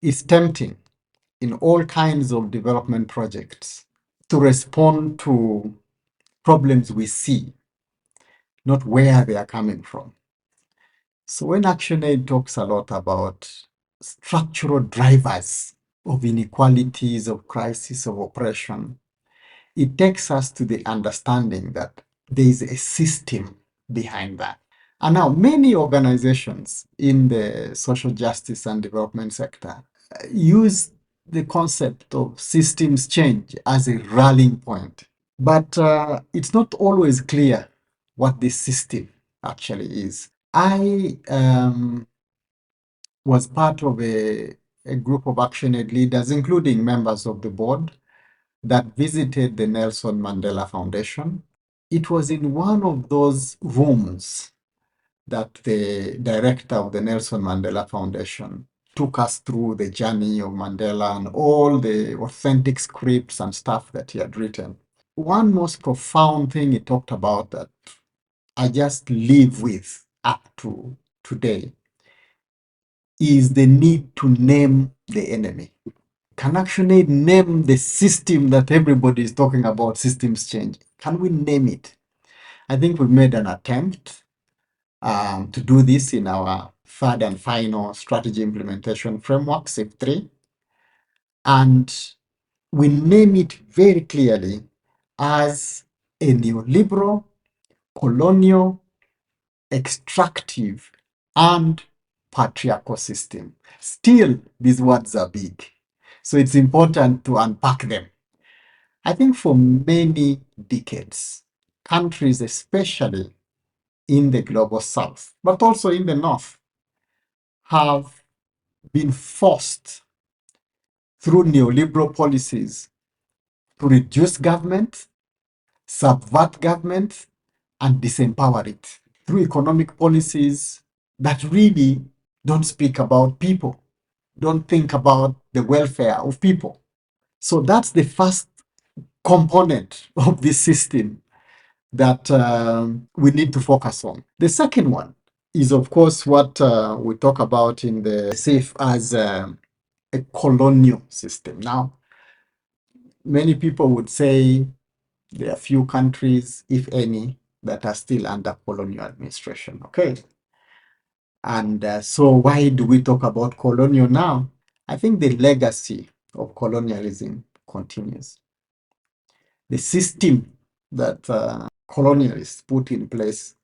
It's tempting in all kinds of development projects to respond to problems we see, not where they are coming from. So when ActionAid talks a lot about structural drivers of inequalities, of crisis, of oppression, it takes us to the understanding that there is a system behind that. And now many organizations in the social justice and development sector use the concept of systems change as a rallying point. But it's not always clear what this system actually is. I was part of a group of ActionAid leaders, including members of the board, that visited the Nelson Mandela Foundation. It was in one of those rooms that the director of the Nelson Mandela Foundation took us through the journey of Mandela and all the authentic scripts and stuff that he had written. One most profound thing he talked about that I just live with up to today is the need to name the enemy. Can ActionAid name the system that everybody is talking about, systems change? Can we name it? I think we've made an attempt to do this in our third and final strategy implementation framework, SIP3. And we name it very clearly as a neoliberal, colonial, extractive, and patriarchal system. Still, these words are big. So it's important to unpack them. I think for many decades, countries, especially in the global south, but also in the north, have been forced through neoliberal policies to reduce government, subvert government, and disempower it through economic policies that really don't speak about people, don't think about the welfare of people. So that's the first component of this system that we need to focus on. The second one is, of course, what we talk about in the SAFE as a colonial system. Now, many people would say there are few countries, if any, that are still under colonial administration. Okay. And so why do we talk about colonial now? I think the legacy of colonialism continues. The system that colonialists put in place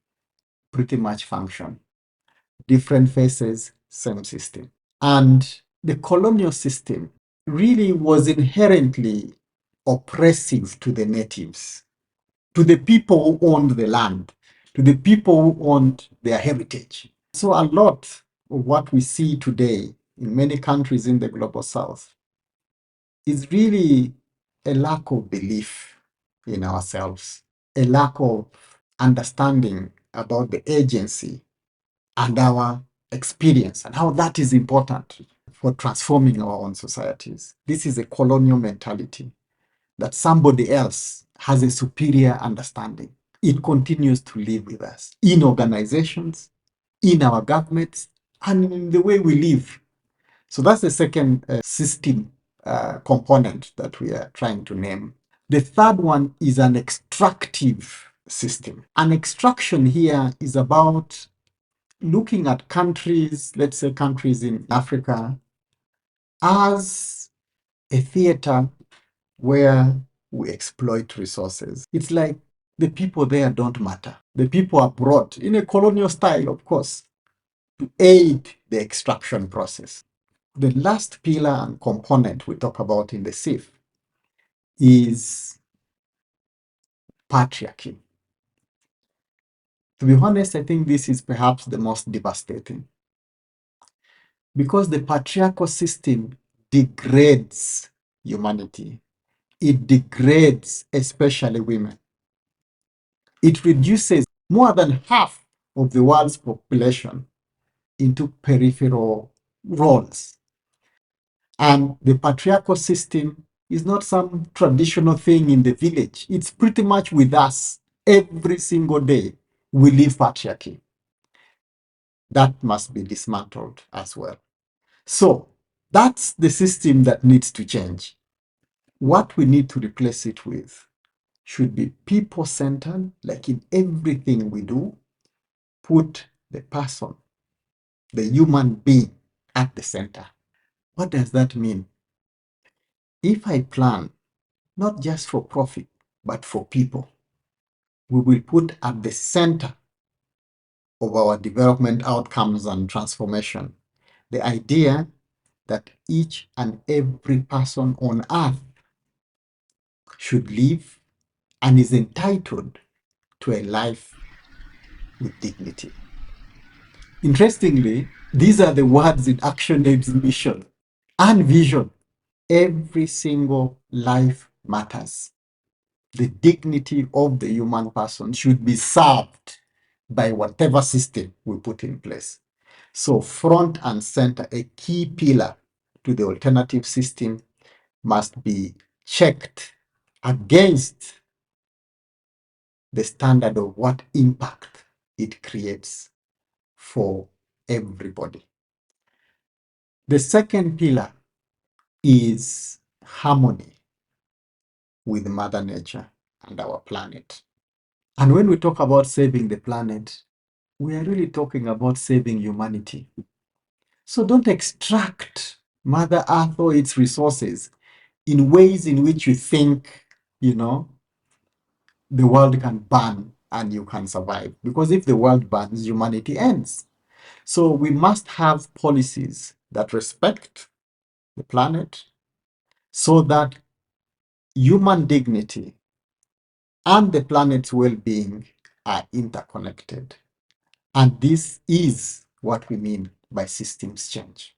pretty much function. Different faces, same system. And the colonial system really was inherently oppressive to the natives, to the people who owned the land, to the people who owned their heritage. So a lot of what we see today in many countries in the global south is really a lack of belief in ourselves, a lack of understanding about the agency and our experience and how that is important for transforming our own societies. This is a colonial mentality that somebody else has a superior understanding. It continues to live with us in organizations, in our governments, and in the way we live. So that's the second system component that we are trying to name. The third one is an extractive system. An extraction here is about looking at countries, let's say countries in Africa, as a theater where we exploit resources. It's like the people there don't matter. The people are brought in a colonial style, of course, to aid the extraction process. The last pillar and component we talk about in the SIF is patriarchy. To be honest, I think this is perhaps the most devastating because the patriarchal system degrades humanity. It degrades especially women. It reduces more than half of the world's population into peripheral roles. And the patriarchal system is not some traditional thing in the village. It's pretty much with us every single day. We live patriarchy. That must be dismantled as well. So That's the system that needs to change. What we need to replace it with should be people-centered, like in everything we do, put the person, the human being at the center. What does that mean? If I plan not just for profit, but for people, we will put at the center of our development outcomes and transformation the idea that each and every person on earth should live and is entitled to a life with dignity. Interestingly, these are the words in ActionAid's mission and vision. Every single life matters. The dignity of the human person should be served by whatever system we put in place. So front and center, a key pillar to the alternative system must be checked against the standard of what impact it creates for everybody. The second pillar is harmony with Mother Nature and our planet. And when we talk about saving the planet, we are really talking about saving humanity. So don't extract Mother Earth or its resources in ways in which you think, the world can burn and you can survive. Because if the world burns, humanity ends. So we must have policies that respect the planet so that human dignity and the planet's well-being are interconnected. And this is what we mean by systems change.